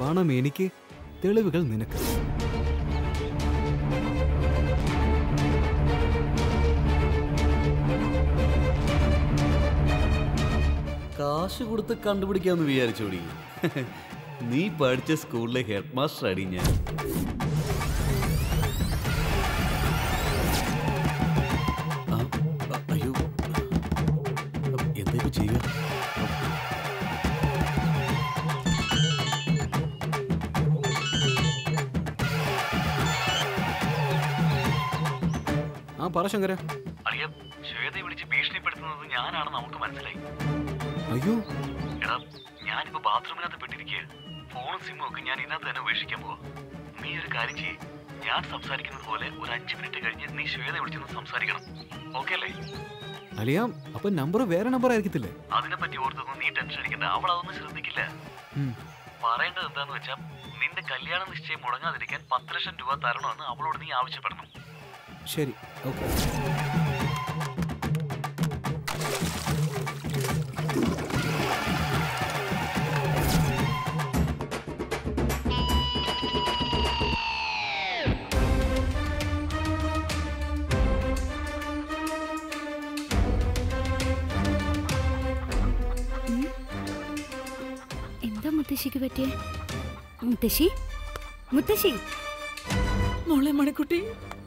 പണം എനിക്ക്, തെളിവുകൾ നിനക്ക്. കാശ് കൊടുത്ത് കണ്ടുപിടിക്കാമെന്ന് വിചാരിച്ചോടി. നീ പഠിച്ച സ്കൂളിലെ ഹെഡ് മാസ്റ്റർ അടി ഞാൻ. അയ്യോ, എന്താ ചെയ്യുക? പറ ശങ്കര. ശ്വേതയെ വിളിച്ച് ഭീഷണിപ്പെടുത്തുന്നത് ഞാനാണെന്ന് നമുക്ക് മനസ്സിലായി. അയ്യോ എടാ, ഞാനിപ്പോ ബാത്റൂമിനകത്ത് പെട്ടിരിക്കുക. ഫോണും സിമ്മും ഒക്കെ ഞാൻ ഇതിനകത്ത് തന്നെ ഉപേക്ഷിക്കാൻ പോവാ. നീ ഒരു കാര്യം ചെയ്യേ, ഞാൻ സംസാരിക്കുന്നത് പോലെ ഒരു 5 മിനിറ്റ് കഴിഞ്ഞ് നീ ശ്വേതയെ വിളിച്ചൊന്ന് സംസാരിക്കണം. ഓക്കെ അല്ലേ? അലിയാം, അപ്പൊ നമ്പർ വേറെ നമ്പർ ആയിരിക്കത്തില്ലേ? അതിനെപ്പറ്റി ഓർത്തൊന്നും നീ ടെൻഷൻ അടിക്കണ്ട. അവൾ അതൊന്നും ശ്രദ്ധിക്കില്ല. പറയേണ്ടത് എന്താന്ന് വെച്ചാൽ, നിന്റെ കല്യാണ നിശ്ചയം മുടങ്ങാതിരിക്കാൻ 10 ലക്ഷം രൂപ തരണമെന്ന് അവളോട് നീ ആവശ്യപ്പെടണം. ശരി, ഓക്കെ. എന്താ മുത്തശ്ശിക്ക് പറ്റിയേ? മുത്തശ്ശി, മുത്തശ്ശി. മോളെ മണിക്കുട്ടി,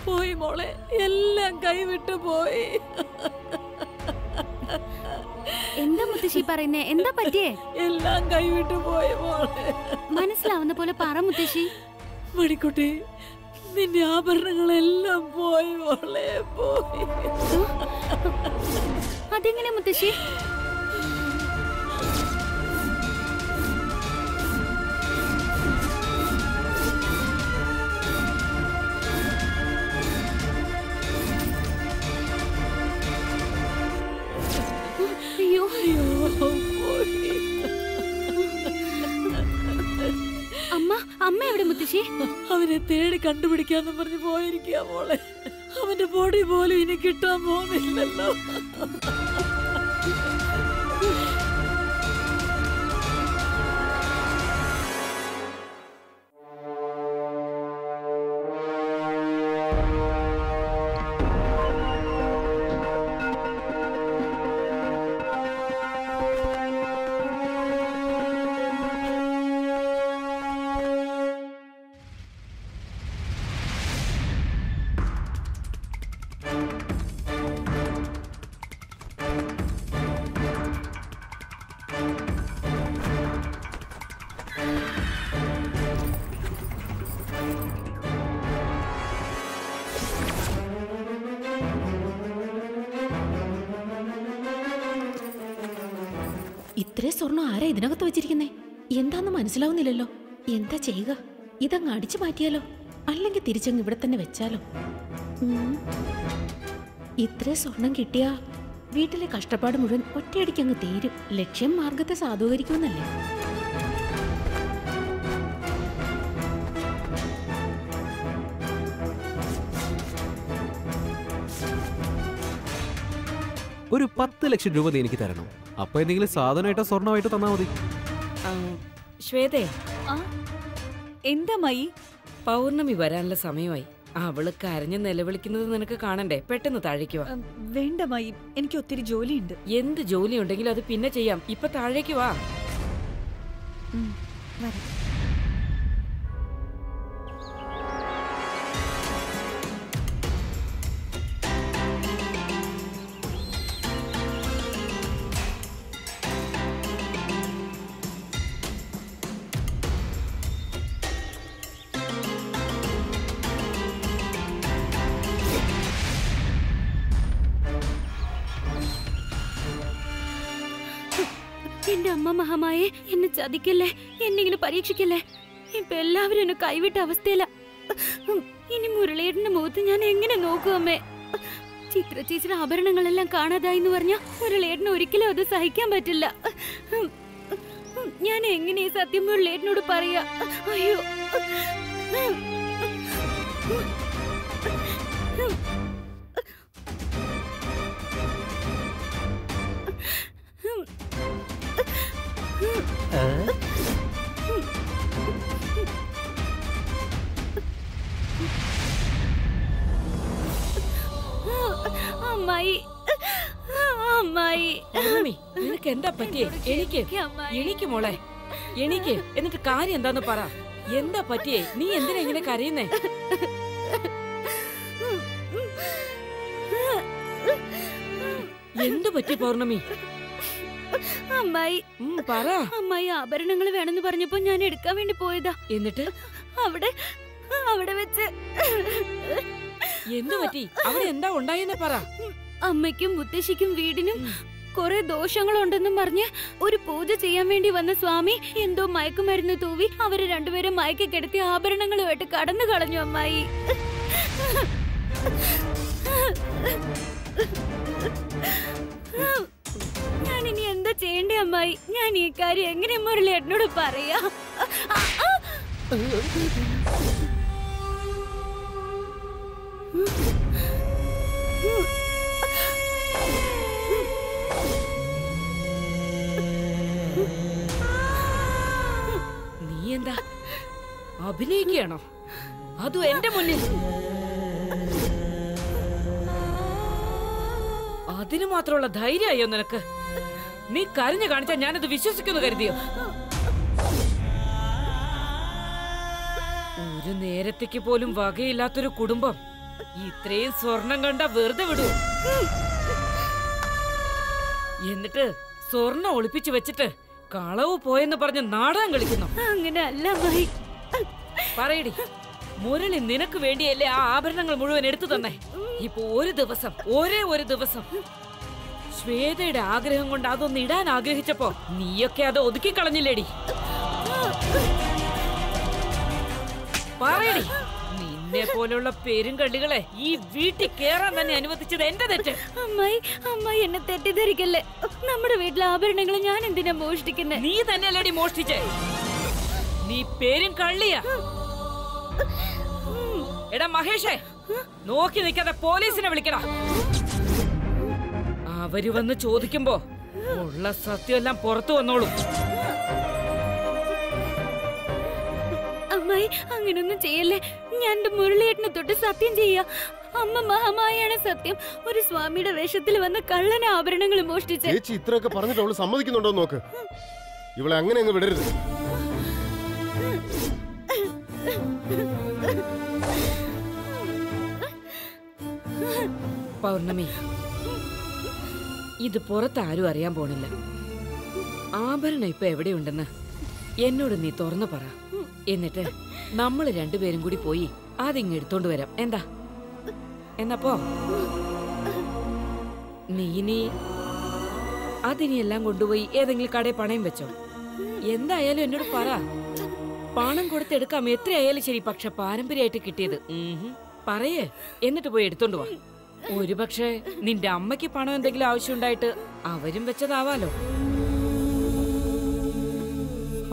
പോയി മോളെ, എല്ലാം കൈവിട്ടു പോയി. എന്താ മുത്തശ്ശി പറയുന്നേ? എന്താ പറ്റിയേ? എല്ലാം കൈവിട്ടു പോയി മോളെ. മനസ്സിലാവുന്ന പോലെ പറ മുത്തശ്ശി. മണിക്കുട്ടി, നിന്റെ ആഭരണങ്ങളെല്ലാം പോയി മോളെ, പോയി. അതെങ്ങനെ മുത്തശ്ശി? അമ്മ എവിടെ മുത്തശ്ശി? അവനെ തേടി കണ്ടുപിടിക്കാന്ന് പറഞ്ഞ് പോയിരിക്കുക മോളെ. അവന്റെ ബോഡി പോലും ഇനി കിട്ടാൻ പോകുന്നില്ലല്ലോ. ഇത്രേ സ്വർണം ആരാ ഇതിനകത്ത് വെച്ചിരിക്കുന്നേ? എന്താന്ന് മനസ്സിലാവുന്നില്ലല്ലോ. എന്താ ചെയ്യുക? ഇതങ്ങ് അടിച്ചു മാറ്റിയാലോ? അല്ലെങ്കിൽ തിരിച്ചങ്ങ് ഇവിടെ തന്നെ വെച്ചാലോ? ഇത്രേ സ്വർണം കിട്ടിയാ വീട്ടിലെ കഷ്ടപ്പാട് മുഴുവൻ ഒറ്റയടിക്കങ്ങ് തീരും. ലക്ഷ്യം മാർഗത്തെ സാധൂകരിക്കുമെന്നല്ലേ? ഒരു 10 ലക്ഷം രൂപ നീ എനിക്ക് തരണം. അപ്പൊ എന്തെങ്കിലും സാധനമായിട്ടോ സ്വർണ്ണമായിട്ടോ തന്നാ മതി. ശ്വേതേ, എന്താ മയി? പൗർണമി വരാനുള്ള സമയമായി. അവള് കരഞ്ഞ് നിലവിളിക്കുന്നത് നിനക്ക് കാണണ്ടേ? പെട്ടെന്ന് താഴേക്ക് വാ. വേണ്ട മയി, എനിക്ക് ഒത്തിരി ജോലിയുണ്ട്. എന്ത് ജോലി ഉണ്ടെങ്കിലും അത് പിന്നെ ചെയ്യാം. ഇപ്പൊ താഴേക്ക് വാ. എന്റെ അമ്മ മഹാമായെ, എന്നെ ചതിക്കല്ലേ, എന്നെങ്കിലും പരീക്ഷിക്കല്ലേ. ഇപ്പൊ എല്ലാവരും എന്നെ കൈവിട്ട അവസ്ഥയില. ഇനി മുരളിയേട്ടന്റെ മുഖത്ത് ഞാൻ എങ്ങനെ നോക്കും അമ്മേ? ചിത്ര ചേച്ചിയുടെ ആഭരണങ്ങളെല്ലാം കാണാതായി എന്ന് പറഞ്ഞാ മുരളിയേട്ടന് ഒരിക്കലും അത് സഹിക്കാൻ പറ്റില്ല. ഞാൻ എങ്ങനെ സത്യം മുരളിയേട്ടനോട് പറയാ? അയ്യോ, അമ്മായി അമ്മായി പൗർണമി, നിനക്ക് എന്താ പറ്റിയേ? എനിക്ക് മോളെ, എനിക്ക് എന്നിട്ട് കാര്യം എന്താന്ന് പറ. എന്താ പറ്റിയേ? നീ എന്തിനാ ഇങ്ങനെ കരയുന്നേ? എന്തു പറ്റി പൗർണമി? അമ്മായി പറ. അമ്മായി ആഭരണങ്ങൾ വേണമെന്ന് പറഞ്ഞപ്പോ ഞാൻ എടുക്കാൻ വേണ്ടി പോയതാ. എന്നിട്ട് അവിടെ വെച്ച് എന്തു പറ്റി? അവിടെ എന്താ ഉണ്ടായെന്ന് പറ. അമ്മയ്ക്കും മുത്തശ്ശിക്കും വീടിനും കുറെ ദോഷങ്ങളുണ്ടെന്നും പറഞ്ഞ് ഒരു പൂജ ചെയ്യാൻ വേണ്ടി വന്ന സ്വാമി എന്തോ മയക്കുമരുന്ന് തൂവി അവര് രണ്ടുപേരും മയക്കി കിടത്തി ആഭരണങ്ങളുമായിട്ട് കടന്നു കളഞ്ഞു അമ്മായി. ഞാൻ ഇനി എന്താ ചെയ്യണ്ടേ അമ്മായി? ഞാൻ ഈ കാര്യം എങ്ങനെ മുരളിയേട്ടനോട് പറയാ? നീ എന്താ അഭിനയിക്കുകയാണോ? അതും എന്റെ മുന്നിൽ? അതിനു മാത്രമുള്ള ധൈര്യമോ നിനക്ക്? നീ കരഞ്ഞു കാണിച്ചാൽ ഞാനത് വിശ്വസിക്കുന്നു കരുതിയോ? ഒരു നേരത്തേക്ക് പോലും വകയില്ലാത്തൊരു കുടുംബം ഇത്രയും സ്വർണം കണ്ട വെറുതെ വിടൂ? എന്നിട്ട് സ്വർണം ഒളിപ്പിച്ചു വെച്ചിട്ട് കളവ് പോയെന്ന് പറഞ്ഞ് നാടകം കളിക്കുന്നു. അങ്ങനെ അല്ല അമ്മായി. പറയടി, മുരളി നിനക്ക് വേണ്ടിയല്ലേ ആ ആഭരണങ്ങൾ മുഴുവൻ എടുത്തു തന്നെ? ഇപ്പൊ ഒരേ ഒരു ദിവസം ശ്വേതയുടെ ആഗ്രഹം കൊണ്ട് അതൊന്ന് ഇടാൻ ആഗ്രഹിച്ചപ്പോ നീയൊക്കെ അത് ഒതുക്കി കളഞ്ഞില്ലേടി? പറയടി, നിന്നെ പോലുള്ള പെരുങ്കള്ളികളെ ഈ വീട്ടിൽ കേറാൻ തന്നെ അനുവദിച്ചത് എന്റെ തെറ്റ്. അമ്മായി എന്നെ തെറ്റിദ്ധരിക്കല്ലേ. നമ്മുടെ വീട്ടിലെ ആഭരണങ്ങൾ ഞാൻ എന്തിനാ മോഷ്ടിക്കുന്നേ? നീ തന്നെയല്ലേടി മോഷ്ടിച്ചേ? നീ പേരും കള്ളിയാ. എടാ മഹേഷേ, നോക്കി നിൽക്കാതെ പോലീസിനെ വിളിക്കടാ. അവര് വന്ന് ചോദിക്കുമ്പോ ഉള്ള സത്യം എല്ലാം പുറത്തു വന്നോളും. അമ്മായി അങ്ങനൊന്നും ചെയ്യല്ലേ. ഞാൻ എന്റെ മുരളിയേട്ടനെ തൊട്ട് സത്യം ചെയ്യാ. അമ്മ മഹാമായാണ് സത്യം. ഒരു സ്വാമിയുടെ വേഷത്തിൽ വന്ന കള്ളന ആഭരണങ്ങൾ മോഷ്ടിച്ച്. ചേച്ചി ഇത്രയൊക്കെ പറഞ്ഞിട്ട് അവള് സമ്മതിക്കുന്നുണ്ടോ നോക്ക്. ഇവളെ അങ്ങനെ അങ്ങ് വിടരുത്. പൗർണമി, ഇത് പുറത്താരും അറിയാൻ പോണില്ല. ആഭരണം ഇപ്പൊ എവിടെയുണ്ടെന്ന് എന്നോട് നീ തുറന്നു പറ. എന്നിട്ട് നമ്മൾ രണ്ടുപേരും കൂടി പോയി അതിങ്ങ് എടുത്തോണ്ട് വരാം. എന്താ? എന്നപ്പോ നീ അതിനെല്ലാം കൊണ്ടുപോയി ഏതെങ്കിലും കടയിൽ പണയം വെച്ചോ? എന്തായാലും എന്നോട് പറ. പണം കൊടുത്തെടുക്കാം, എത്രയായാലും ശരി. പക്ഷെ പാരമ്പര്യമായിട്ട് കിട്ടിയത് പറയേ. എന്നിട്ട് പോയി എടുത്തോണ്ട് വാ. ഒരു പക്ഷേ നിന്റെ അമ്മയ്ക്ക് പണം എന്തെങ്കിലും ആവശ്യമുണ്ടായിട്ട് അവരും വെച്ചതാവാലോ.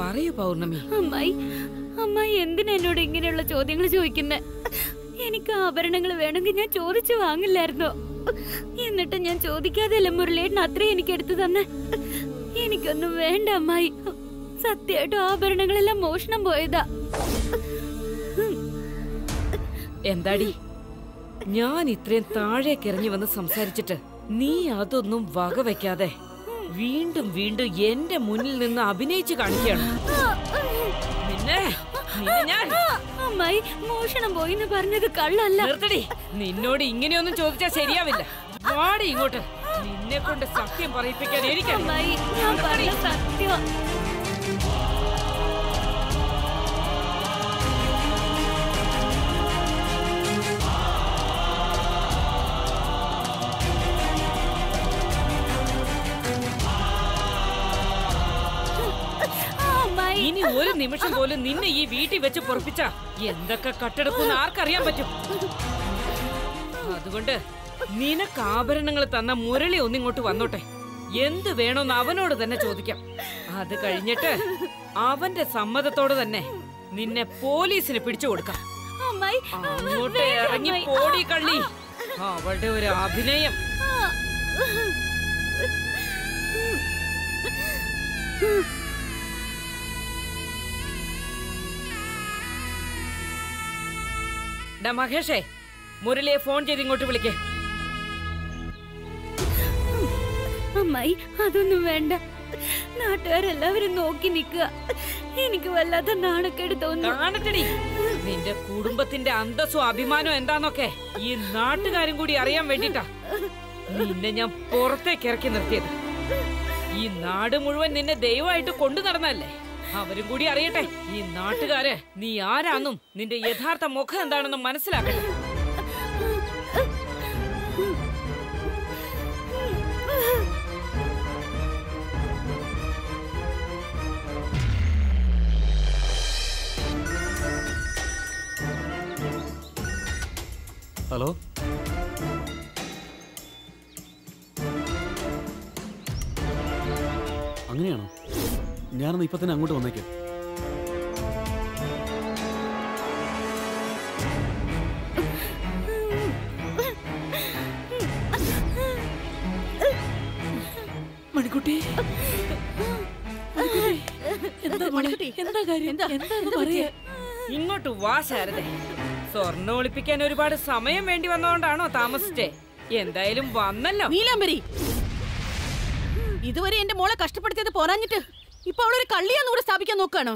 പറയൂ പൗർണമി. അമ്മായി എന്തിനാ എന്നോട് ഇങ്ങനെയുള്ള ചോദ്യങ്ങൾ ചോദിക്കുന്നേ? എനിക്ക് ആഭരണങ്ങൾ വേണമെങ്കിൽ ഞാൻ ചോദിച്ചു വാങ്ങില്ലായിരുന്നോ? എന്നിട്ട് ഞാൻ ചോദിക്കാതെയല്ല മുരളിയേട്ടൻ അത്രയും എനിക്ക് എടുത്തു തന്നെ. എനിക്കൊന്നും വേണ്ട അമ്മായി. സത്യമായിട്ടും ആഭരണങ്ങളെല്ലാം മോഷണം പോയതാ. എന്താടി, ഞാൻ ഇത്രയും താഴേക്ക് ഇറങ്ങി വന്ന് സംസാരിച്ചിട്ട് നീ അതൊന്നും വകവെക്കാതെ വീണ്ടും വീണ്ടും എന്റെ മുന്നിൽ നിന്ന് അഭിനയിച്ചു കാണിക്കുകയാണ്. അമ്മായി മോഷണം പോയിന്ന് പറഞ്ഞത് കള്ളല്ല. നിർത്തടി, നിന്നോട് ഇങ്ങനെയൊന്നും ചോദിച്ചാൽ ശരിയാവില്ല. വാടി ഇങ്ങോട്ട്. നിന്നെ കൊണ്ട് സത്യം പറയിപ്പിക്കാൻ എനിക്കറിയാം. അമ്മായി ഞാൻ പറഞ്ഞ സത്യം. ഇനി ഒരു നിമിഷം പോലും നിന്നെ ഈ വീട്ടിൽ വെച്ച് പൊറപ്പിച്ച എന്തൊക്കെ കട്ടെടുക്കുന്ന ആർക്കറിയാൻ പറ്റും. അതുകൊണ്ട് നിനക്ക് ആഭരണങ്ങൾ തന്ന മുരളി ഒന്നിങ്ങോട്ട് വന്നോട്ടെ. എന്ത് വേണോന്ന് അവനോട് തന്നെ ചോദിക്കാം. അത് കഴിഞ്ഞിട്ട് അവന്റെ സമ്മതത്തോടെ തന്നെ നിന്നെ പോലീസിന് പിടിച്ചു കൊടുക്കാം. അങ്ങോട്ട് ഇറങ്ങി പോടി കള്ളി. അവളുടെ ഒരു അഭിനയം. മഹേഷേ, മുരളിയെ ഫോൺ ചെയ്ത് ഇങ്ങോട്ട് വിളിക്കേ. അമ്മായി അതൊന്നും വേണ്ട. നാട്ടുകാരെല്ലാവരും നോക്കി നിൽക്കുക. എനിക്ക് വല്ലാത്ത നാണക്കേട് തോന്നുന്നു. നിന്റെ കുടുംബത്തിന്റെ അന്തസ്സും അഭിമാനവും എന്താന്നൊക്കെ ഈ നാട്ടുകാരും കൂടി അറിയാൻ വേണ്ടിട്ടാ നിന്നെ ഞാൻ പുറത്തേക്ക് ഇറക്കി നിർത്തിയത്. ഈ നാട് മുഴുവൻ നിന്നെ ദൈവമായിട്ട് കൊണ്ടു നടന്നല്ലേ, അവരും കൂടി അറിയട്ടെ ഈ നാട്ടുകാര് നീ ആരാന്നും നിന്റെ യഥാർത്ഥ മുഖം എന്താണെന്നും മനസ്സിലാക്കട്ടെ. ഹലോ, അങ്ങനെയാണോ? ഞാനൊന്ന് ഇപ്പൊ തന്നെ അങ്ങോട്ട് വന്നേക്കാം. മണിക്കുട്ടി, എന്താ കാര്യം? എന്താ പറയാ? ഇങ്ങോട്ട് വാ ശാരദേ. സ്വർണ്ണം ഒളിപ്പിക്കാൻ ഒരുപാട് സമയം വേണ്ടി വന്നോണ്ടാണോ താമസിച്ചേ? എന്തായാലും വന്നല്ലോ. നീലാംബരി, ഇതുവരെ എന്റെ മോളെ കഷ്ടപ്പെടുത്തിയത് പോരാഞ്ഞിട്ട് ഇപ്പൊ അവളൊരു കള്ളിയാന്ന് കൂടെ സ്ഥാപിക്കാൻ നോക്കാണോ?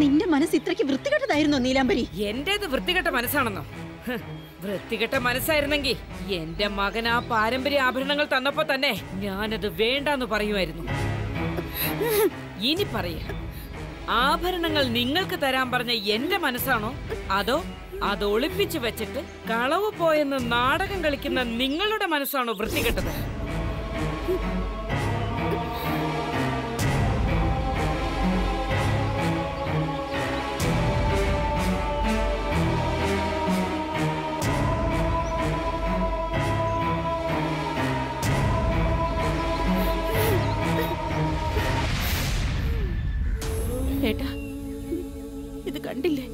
നിന്റെ മനസ്സ് ഇത്രയ്ക്ക് വൃത്തികെട്ടതായിരുന്നോ നീലാംബരി? എന്റേത് വൃത്തികെട്ട മനസ്സാണെന്നോ? വൃത്തികെട്ട മനസ്സായിരുന്നെങ്കിൽ എന്റെ മകൻ ആ പാരമ്പര്യ ആഭരണങ്ങൾ തന്നപ്പോ തന്നെ ഞാനത് വേണ്ടാന്ന് പറയുമായിരുന്നു. ഇനി പറയാ, ആഭരണങ്ങൾ നിങ്ങൾക്ക് തരാൻ പറഞ്ഞ എന്റെ മനസ്സാണോ അതോ അത് ഒളിപ്പിച്ചു വെച്ചിട്ട് കളവ് പോയെന്ന് നാടകം കളിക്കുന്ന നിങ്ങളുടെ മനസ്സാണോ വൃത്തികെട്ടത്? ഏട്ടാ, ഇത് കണ്ടില്ലേ?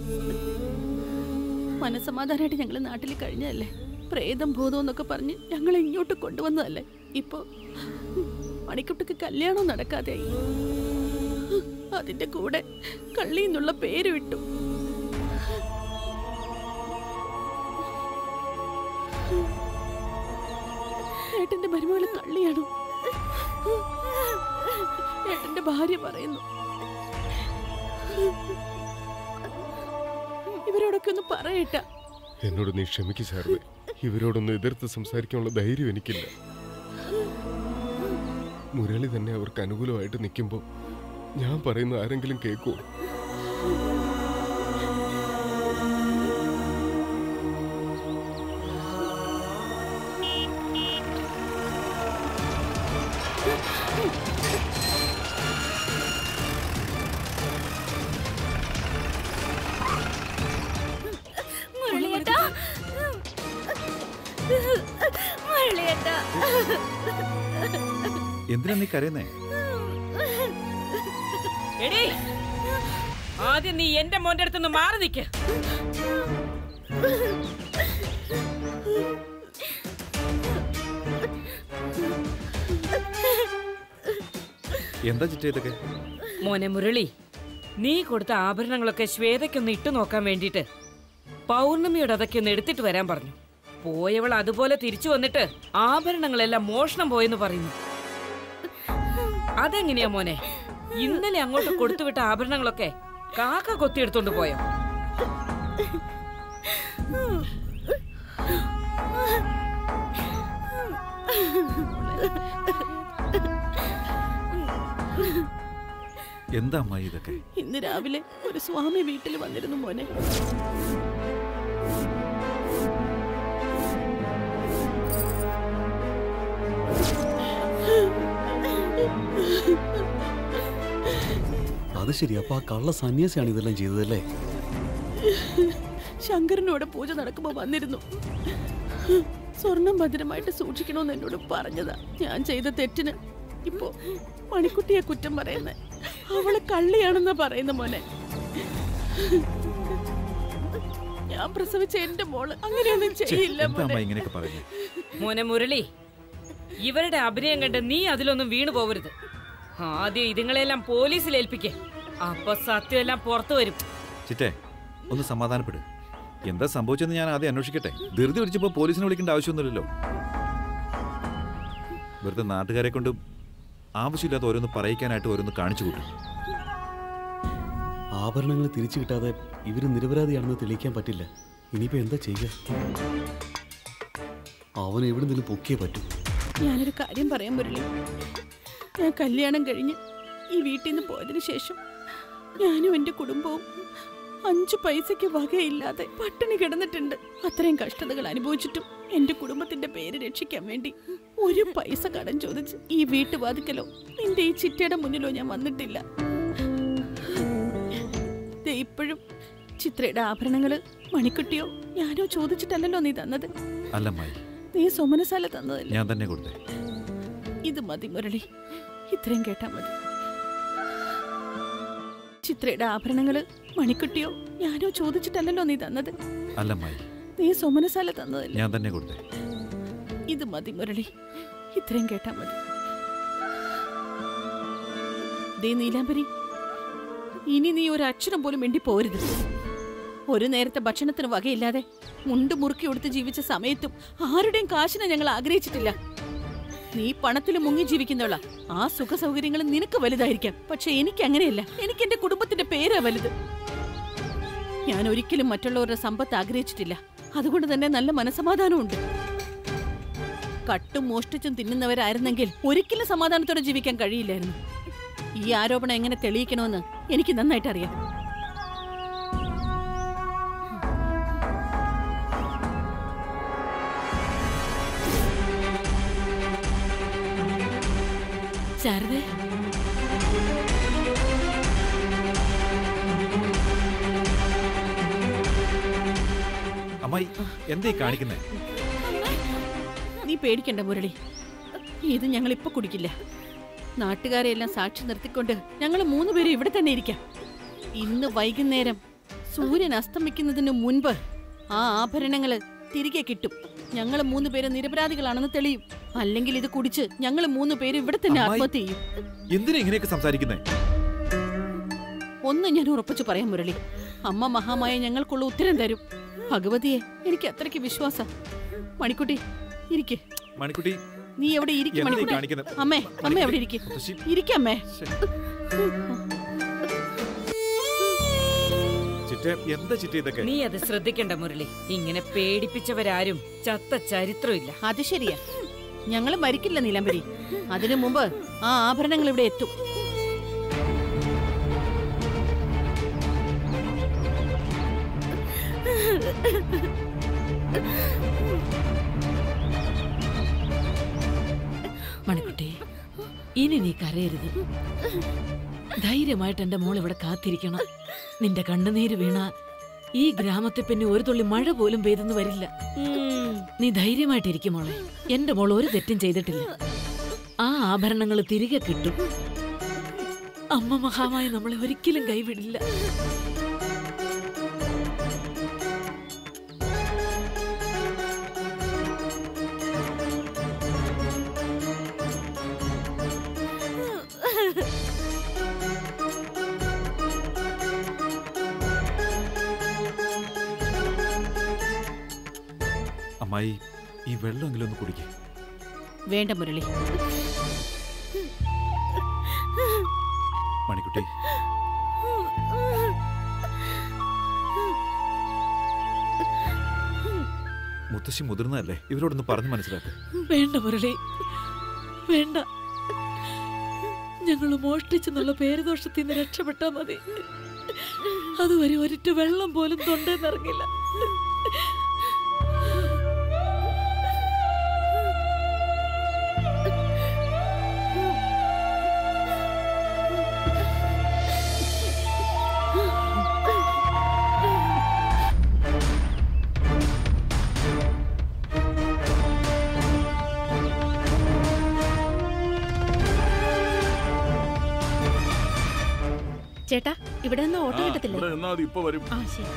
മനസമാധാനമായിട്ട് ഞങ്ങള് നാട്ടിൽ കഴിഞ്ഞതല്ലേ? പ്രേതം ഭൂതം എന്നൊക്കെ പറഞ്ഞ് ഞങ്ങളെ ഇങ്ങോട്ട് കൊണ്ടുവന്നതല്ലേ? ഇപ്പൊ മണിക്കുട്ടിക്ക് കല്യാണം നടക്കാതെയായി. അതിന്റെ കൂടെ കള്ളി എന്നുള്ള പേര് വിട്ടു. ഏട്ടന്റെ മരുമകള് കള്ളിയാണോ? ഏട്ടന്റെ ഭാര്യ പറയുന്നു. ഇവരോടൊക്കെ ഒന്ന് പറയട്ട. എന്നോട് നീ ക്ഷമിക്ക് ശാരദ. ഇവരോടൊന്ന് എതിർത്ത് സംസാരിക്കാനുള്ള ധൈര്യം എനിക്കില്ല. മുരളി തന്നെ അവർക്ക് അനുകൂലമായിട്ട് നിൽക്കുമ്പോൾ ഞാൻ പറയുന്ന ആരെങ്കിലും കേൾക്കുമോ? എന്തിനാ നീ കരയുന്നേ? എടീ, ആദ്യം നീ എന്റെ മോന്റെ അടുത്തുനിന്ന് മാറി നിൽക്ക്. എന്താ ചിറ്റ ഇതൊക്കെ? മോനെ മുരളി, നീ കൊടുത്ത ആഭരണങ്ങളൊക്കെ ശ്വേതയ്ക്കൊന്ന് ഇട്ടു നോക്കാൻ വേണ്ടിട്ട് പൗർണമിയോട് അതൊക്കെ ഒന്ന് എടുത്തിട്ട് വരാൻ പറഞ്ഞു. പോയവൾ അതുപോലെ തിരിച്ചു വന്നിട്ട് ആഭരണങ്ങളെല്ലാം മോഷണം പോയെന്ന് പറയുന്നു. അതെങ്ങനെയാ മോനെ? ഇന്നലെ അങ്ങോട്ട് കൊടുത്തുവിട്ട ആഭരണങ്ങളൊക്കെ കാക്ക കൊത്തിയെടുത്തോണ്ട് പോയോ? എന്താ അമ്മായി ഇതൊക്കെ? ഇന്ന് രാവിലെ ഒരു സ്വാമി വീട്ടിൽ വന്നിരുന്നു മോനെ. അത് ശരി. അപ്പൊ ആ കള്ള സന്യാസിയാണ് ഇതെല്ലാം ചെയ്തതല്ലേ? ശങ്കരനോട് പൂജ നടക്കുമ്പോ വന്നിരുന്നു. സ്വർണം ഭദ്രമായിട്ട് സൂക്ഷിക്കണമെന്ന് എന്നോട് പറഞ്ഞതാ. ഞാൻ ചെയ്ത തെറ്റിന് ഇപ്പോ മണിക്കുട്ടിയെ കുറ്റം പറയുന്നേ. അവള് കള്ളിയാണെന്നാ പറയുന്ന മോനെ. ഞാൻ പ്രസവിച്ച എന്റെ മോള് അങ്ങനെയൊന്നും ചെയ്യില്ല മോനെ മുരളി. ഇവരുടെ അഭിനയം കണ്ട് നീ അതിലൊന്നും വീണു പോവരുത്. ആദ്യം ഇതുങ്ങളെല്ലാം പോലീസിൽ ഏൽപ്പിക്കേ. അപ്പൊ സത്യമെല്ലാം പുറത്തു വരും. ചിറ്റേ, ഒന്ന് സമാധാനപ്പെടും. എന്താ സംഭവിച്ചെന്ന് ഞാൻ ആദ്യം അന്വേഷിക്കട്ടെ. ധൃതി പിടിച്ചപ്പോ പോലീസിനെ വിളിക്കേണ്ട ആവശ്യമൊന്നുമില്ലല്ലോ. വെറുതെ നാട്ടുകാരെ കൊണ്ട് ആവശ്യമില്ലാത്ത ഓരോന്ന് പറയിക്കാനായിട്ട് ഓരോന്ന് കാണിച്ചു കൂട്ടും. ആഭരണങ്ങൾ തിരിച്ചു കിട്ടാതെ ഇവര് നിരപരാധിയാണെന്ന് തെളിയിക്കാൻ പറ്റില്ല. ഇനിയിപ്പോ എന്താ ചെയ്യുക? അവൻ എവിടെന്തെങ്കിലും പൊക്കിയേ പറ്റൂ. ഞാനൊരു കാര്യം പറയാൻ മുരളി. ഞാൻ കല്യാണം കഴിഞ്ഞ് ഈ വീട്ടിൽ നിന്ന് പോയതിനു ശേഷം ഞാനും എൻ്റെ കുടുംബവും 5 പൈസയ്ക്ക് വകയില്ലാതെ പട്ടിണി കിടന്നിട്ടുണ്ട്. അത്രയും കഷ്ടതകൾ അനുഭവിച്ചിട്ടും എൻ്റെ കുടുംബത്തിന്റെ പേര് രക്ഷിക്കാൻ വേണ്ടി 1 പൈസ കടം ചോദിച്ച് ഈ വീട്ടുവാതിക്കലോ നിന്റെ ഈ ചിറ്റയുടെ മുന്നിലോ ഞാൻ വന്നിട്ടില്ല. ഇപ്പോഴും ചിത്രയുടെ ആഭരണങ്ങള് മണിക്കുട്ടിയോ ഞാനോ ചോദിച്ചിട്ടല്ലല്ലോ നീ തന്നത്. നീ സോമനസാല തന്നതല്ലേ? ഞാൻ തന്നെ കൊടുത്തേ. ഇത് മതി മുരളി, ഇത്രയും കേട്ടാ മതി. ചിത്രയുടെ ആഭരണങ്ങള് മണിക്കുട്ടിയോ ഞാനോ ചോദിച്ചിട്ടല്ലല്ലോ നീ തന്നത്. നീ സോമനസാല തന്നതല്ലേ? ഞാൻ തന്നെ കൊടുത്തേ. ഇത് മതി മുരളി, ഇത്രയും കേട്ടാ മതി. ദേ നീലാംബരി, ഇനി നീ ഒരു അക്ഷരം പോലും വേണ്ടി പോരുത്. ഒരു നേരത്തെ ഭക്ഷണത്തിന് വകയില്ലാതെ മുണ്ട് മുറുക്കി കൊടുത്ത് ജീവിച്ച സമയത്തും ആരുടെയും കാശിനെ ഞങ്ങൾ ആഗ്രഹിച്ചിട്ടില്ല. നീ പണത്തിൽ മുങ്ങി ജീവിക്കുന്നവളാ. ആ സുഖ സൗകര്യങ്ങൾ നിനക്ക് വലുതായിരിക്കാം, പക്ഷെ എനിക്ക് അങ്ങനെയല്ല. എനിക്ക് എന്റെ കുടുംബത്തിന്റെ പേരാ വലുത്. ഞാൻ ഒരിക്കലും മറ്റുള്ളവരുടെ സമ്പത്ത് ആഗ്രഹിച്ചിട്ടില്ല. അതുകൊണ്ട് തന്നെ നല്ല മനസമാധാനമുണ്ട്. കട്ടും മോഷ്ടിച്ചും തിന്നുന്നവരായിരുന്നെങ്കിൽ ഒരിക്കലും സമാധാനത്തോടെ ജീവിക്കാൻ കഴിയില്ലായിരുന്നു. ഈ ആരോപണം എങ്ങനെ തെളിയിക്കണമെന്ന് എനിക്ക് നന്നായിട്ട് അറിയാം. ശാരദേ, അമ്മായി എന്തേ കാണിക്കുന്നേ? നീ പേടിക്കണ്ട മുരളി, ഇത് ഞങ്ങൾ ഇപ്പൊ കുടിക്കില്ല. നാട്ടുകാരെയെല്ലാം സാക്ഷി നിർത്തിക്കൊണ്ട് ഞങ്ങൾ 3 പേരും ഇവിടെ തന്നെ ഇരിക്കാം. ഇന്ന് വൈകുന്നേരം സൂര്യൻ അസ്തമിക്കുന്നതിന് മുൻപ് ആ ആഭരണങ്ങള് തിരികെ കിട്ടും. ഞങ്ങൾ 3 പേര് നിരപരാധികളാണെന്ന് തെളിയും. അല്ലെങ്കിൽ ഇത് കുടിച്ച് ഞങ്ങൾ 3 പേരും ഇവിടെ തന്നെ ആത്മഹത്യ ചെയ്യും. എന്തിനാ ഇങ്ങനെയൊക്കെ സംസാരിക്കുന്നേ? ഒന്ന് ഞാൻ ഉറപ്പിച്ചു പറയാം മുരളി, അമ്മ മഹാമായ ഞങ്ങൾക്കുള്ള ഉത്തരം തരും. ഭഗവതിയെ എനിക്ക് അത്രയ്ക്ക് വിശ്വാസം. മണിക്കുട്ടി ഇരിക്കെ. മണിക്കുട്ടി നീ എവിടെ ഇരിക്കും? അമ്മേ, അമ്മ എവിടെ ഇരിക്കമ്മേ. നീ അത് ശ്രദ്ധിക്കണ്ട മുരളി. ഇങ്ങനെ പേടിപ്പിച്ചവരാരും ചത്ത ചരിത്രമില്ല. അത് ശരിയാ, ഞങ്ങള് മരിക്കില്ല നീലാംബരി. അതിനു മുമ്പ് ആ ആഭരണങ്ങൾ ഇവിടെ എത്തും. മണിക്കുട്ടി, ഇനി നീ കരയരുത്. ധൈര്യമായിട്ട് എന്റെ മോൾ ഇവിടെ കാത്തിരിക്കണം. നിന്റെ കണ്ണുനീര് വീണ ഈ ഗ്രാമത്തെ പിന്നെ ഒരു തുള്ളി മഴ പോലും പെയ്തെന്ന് വരില്ല. നീ ധൈര്യമായിട്ടിരിക്കും മോളെ. എന്റെ മോൾ ഒരു തെറ്റും ചെയ്തിട്ടില്ല. ആ ആഭരണങ്ങൾ തിരികെ കിട്ടും. അമ്മ മഹാമായി നമ്മളെ ഒരിക്കലും കൈവിടില്ല. അമ്മായി, ഈ വെള്ളമെങ്കിലും ഒന്ന് കുടിക്കേ. വേണ്ട മുരളി. മണിക്കുട്ടി, മുത്തശ്ശി മുതിർന്നതല്ലേ, ഇവരോടൊന്ന് പറഞ്ഞു മനസ്സിലാക്കുക. വേണ്ട മുരളി, വേണ്ട. ഞങ്ങൾ മോഷ്ടിച്ചെന്നുള്ള പേരുദോഷത്തിൽ നിന്ന് രക്ഷപ്പെട്ടാ മതി. അതുവരെ ഒരിറ്റ വെള്ളം പോലും തൊണ്ടേന്നിറങ്ങില്ല. ചേട്ടാ, ഇവിടെ നിന്ന് ഓട്ടോ കിട്ടത്തില്ലേ? ഇപ്പൊ വരും. ആ ശരി.